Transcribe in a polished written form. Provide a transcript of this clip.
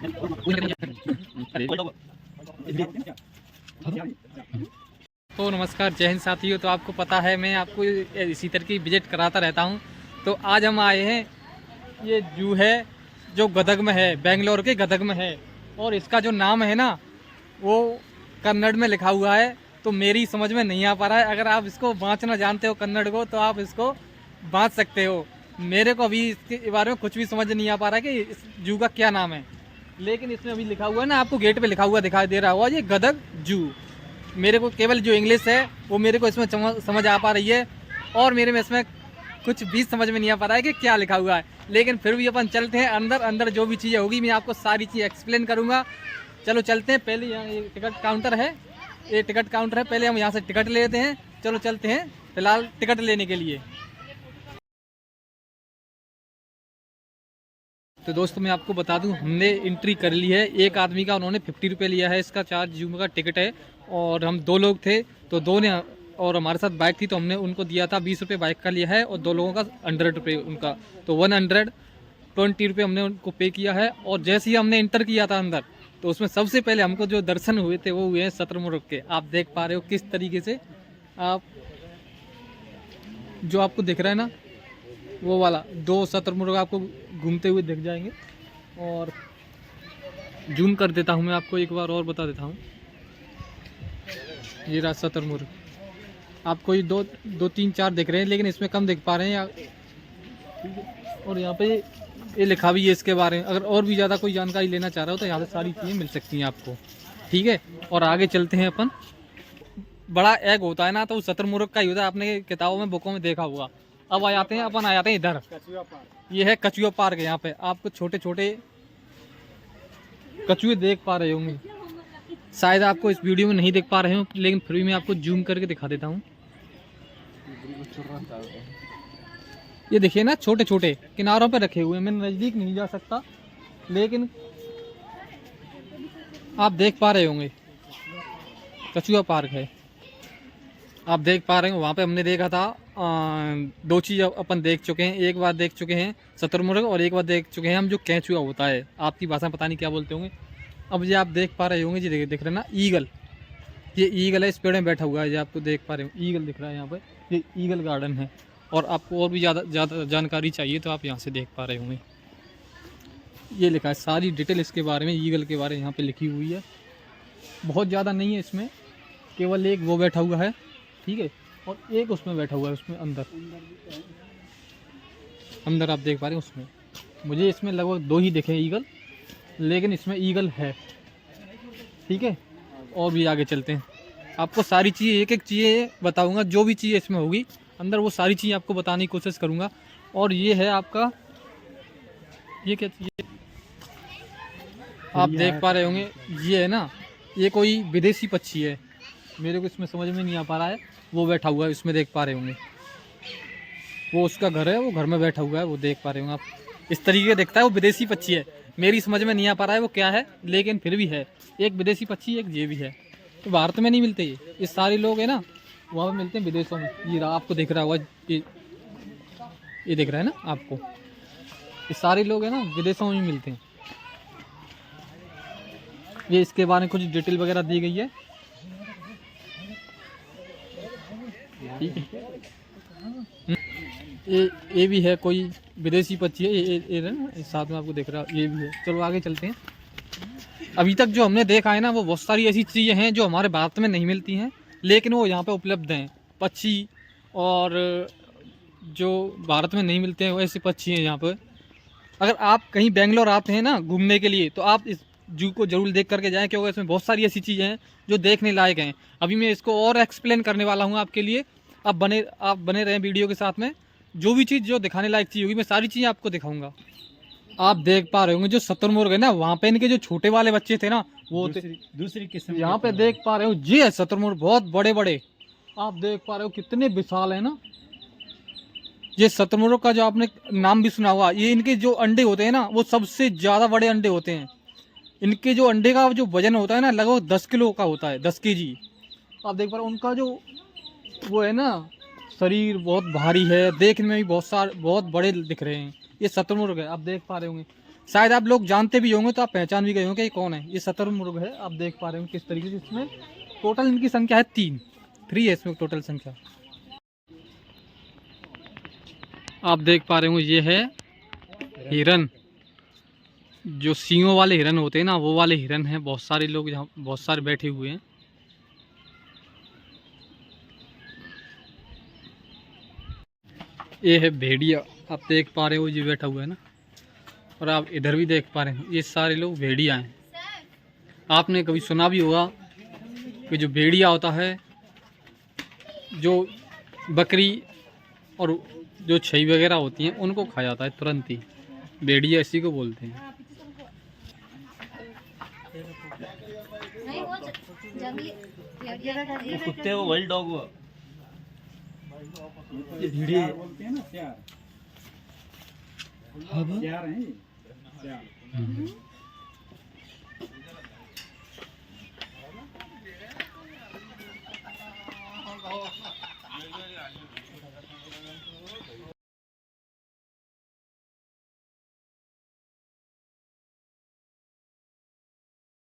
तो नमस्कार, जय हिंद साथियों। तो आपको पता है मैं आपको इसी तरह की विजिट कराता रहता हूं। तो आज हम आए हैं, ये जू है जो गदग में है, बेंगलोर के गदग में है। और इसका जो नाम है ना वो कन्नड़ में लिखा हुआ है, तो मेरी समझ में नहीं आ पा रहा है। अगर आप इसको बाँचना जानते हो कन्नड़ को तो आप इसको बाँच सकते हो। मेरे को अभी इसके बारे में कुछ भी समझ नहीं आ पा रहा है कि इस जू का क्या नाम है, लेकिन इसमें अभी लिखा हुआ है ना, आपको गेट पे लिखा हुआ दिखाई दे रहा होगा, ये गदग जू। मेरे को केवल जो इंग्लिश है वो मेरे को इसमें समझ आ पा रही है, और मेरे में इसमें कुछ भी समझ में नहीं आ पा रहा है कि क्या लिखा हुआ है। लेकिन फिर भी अपन चलते हैं अंदर। अंदर जो भी चीज़ें होगी मैं आपको सारी चीज़ एक्सप्लेन करूँगा। चलो चलते हैं। पहले यहाँ ये टिकट काउंटर है, ये टिकट काउंटर है। पहले हम यहाँ से टिकट ले लेते हैं। चलो चलते हैं फिलहाल टिकट लेने के लिए। तो दोस्तों मैं आपको बता दूं, हमने एंट्री कर ली है। एक आदमी का उन्होंने 50 रुपये लिया है, इसका चार्ज जू का टिकट है। और हम 2 लोग थे तो 2 ने, और हमारे साथ बाइक थी तो हमने उनको दिया था 20 रुपये बाइक का लिया है, और 2 लोगों का 100 रुपये उनका, तो 120 रुपये हमने उनको पे किया है। और जैसे ही हमने इंटर किया था अंदर, तो उसमें सबसे पहले हमको जो दर्शन हुए थे वो हुए हैं शतुरमुर्ग के। आप देख पा रहे हो किस तरीके से, आप जो आपको दिख रहा है ना वो वाला 2 शतुरमुर्ग आपको घूमते हुए दिख जाएंगे। और जूम कर देता हूँ मैं आपको एक बार और बता देता हूँ। ये रहा शतुरमुर्ग, आपको ये 2 3 4 दिख रहे हैं, लेकिन इसमें कम दिख पा रहे हैं। और यहाँ पे ये लिखा भी है इसके बारे में। अगर और भी ज़्यादा कोई जानकारी लेना चाह रहा हो तो यहाँ से सारी चीज़ें मिल सकती हैं आपको, ठीक है। और आगे चलते हैं अपन। बड़ा एग होता है ना, तो शतुरमुर्ग का ही होता है, आपने किताबों में बुकों में देखा होगा। अब आ जाते हैं अपन, आ जाते हैं इधर। ये है कछुआ पार्क। यहाँ पे आपको छोटे छोटे कछुए देख पा रहे होंगे, शायद आपको इस वीडियो में नहीं देख पा रहे हो, लेकिन फिर भी मैं आपको जूम करके दिखा देता हूँ। ये देखिए ना, छोटे छोटे किनारों पे रखे हुए हैं। मैं नज़दीक नहीं जा सकता, लेकिन आप देख पा रहे होंगे कछुआ पार्क है। आप देख पा रहे हो, वहाँ पे हमने देखा था 2 चीज़ अपन देख चुके हैं। एक बार देख चुके हैं शतुरमुर्ग, और एक बार देख चुके हैं हम जो केंचुआ होता है, आपकी भाषा में पता नहीं क्या बोलते होंगे। अब ये आप देख पा रहे होंगे जी, देख रहे हैं ना ईगल। ये ईगल है, इस पेड़ में बैठा हुआ है, ये आपको देख पा रहे हो ईगल दिख रहा है यहाँ पे। ये ईगल गार्डन है। और आपको और भी ज़्यादा जानकारी चाहिए तो आप यहाँ से देख पा रहे होंगे, ये लिखा है सारी डिटेल इसके बारे में, ईगल के बारे में यहाँ पे लिखी हुई है। बहुत ज़्यादा नहीं है इसमें, केवल एक वो बैठा हुआ है, ठीक है, और एक उसमें बैठा हुआ है, उसमें अंदर आप देख पा रहे हैं। उसमें मुझे इसमें लगभग 2 ही दिखे ईगल, लेकिन इसमें ईगल है, ठीक है। और भी आगे चलते हैं, आपको सारी चीज़ें एक एक चीज़ें बताऊंगा, जो भी चीज़ इसमें होगी अंदर वो सारी चीज़ें आपको बताने की कोशिश करूंगा। और ये है आपका, ये क्या चीज़ आप देख पा रहे होंगे, ये है ना, ये कोई विदेशी पक्षी है, मेरे को इसमें समझ में नहीं आ पा रहा है। वो बैठा हुआ है, इसमें देख पा रहे होंगे, वो उसका घर है, वो घर में बैठा हुआ है, वो देख पा रहे होंगे आप। इस तरीके का दिखता है, वो विदेशी पक्षी है। मेरी समझ में नहीं आ पा रहा है वो क्या है, लेकिन फिर भी है। एक विदेशी पक्षी, एक ये भी है। तो भारत में नहीं मिलते ये सारे लोग है ना, वहाँ पे मिलते हैं विदेशों में। ये आपको दिख रहा होगा, ये दिख रहा है ना आपको, ये सारे लोग है ना विदेशों में मिलते हैं। ये इसके बारे में कुछ डिटेल वगैरह दी गई है, ठीक है। ये भी है, कोई विदेशी पक्षी है, ये साथ में आपको दिख रहा है, ये भी है। चलो आगे चलते हैं। अभी तक जो हमने देखा है ना, वो बहुत सारी ऐसी चीज़ें हैं जो हमारे भारत में नहीं मिलती हैं, लेकिन वो यहाँ पे उपलब्ध हैं। पक्षी, और जो भारत में नहीं मिलते हैं वैसे पक्षी हैं यहाँ पर। अगर आप कहीं बेंगलोर आते हैं ना घूमने के लिए, तो आप इस जू को जरूर देख करके जाएं, क्योंकि इसमें बहुत सारी ऐसी चीज़ें हैं जो देखने लायक हैं। अभी मैं इसको और एक्सप्लेन करने वाला हूँ आपके लिए। आप बने रहें वीडियो के साथ में। जो भी चीज़ जो दिखाने लायक चीज़ होगी मैं सारी चीज़ें आपको दिखाऊंगा। आप देख पा रहे होंगे जो शतुरमुर्ग है ना, वहाँ पे इनके जो छोटे वाले बच्चे थे ना, वो दूसरी किस्म। यहाँ पे देख पा रहे हो जी है शतुरमुर्ग, बहुत बड़े बड़े। आप देख पा रहे हो कितने विशाल है ना। ये शतुरमुर्ग का जो आपने नाम भी सुना होगा, ये इनके जो अंडे होते हैं ना, वो सबसे ज़्यादा बड़े अंडे होते हैं। इनके जो अंडे का जो वजन होता है ना, लगभग 10 किलो का होता है, 10 केजी। आप देख पा रहे हो उनका जो वो है ना, शरीर बहुत भारी है, देखने में भी बहुत बड़े दिख रहे हैं। ये शतुरमुर्ग है, आप देख पा रहे होंगे। शायद आप लोग जानते भी होंगे तो आप पहचान भी गए होंगे ये कौन है। ये शतुरमुर्ग है, आप देख पा रहे हो किस तरीके से। इसमें टोटल इनकी संख्या है 3 है इसमें टोटल संख्या। आप देख पा रहे हो ये है हिरन, जो सींगों वाले हिरन होते हैं ना, वो वाले हिरन हैं। बहुत सारे लोग यहाँ बहुत सारे बैठे हुए हैं। ये है भेड़िया, आप देख पा रहे हो ये बैठा हुआ है ना। और आप इधर भी देख पा रहे हो ये सारे लोग भेड़िया हैं। आपने कभी सुना भी होगा कि जो भेड़िया होता है, जो बकरी और जो छई वगैरह होती हैं उनको खा जाता है तुरंत ही। भेड़िया इसी को बोलते हैं। वो कुत्ते वो वाइल्ड डॉग हुआ, ये भेड़िया बोलते हैं ना, प्यार। हाँ, प्यार है ये, प्यार।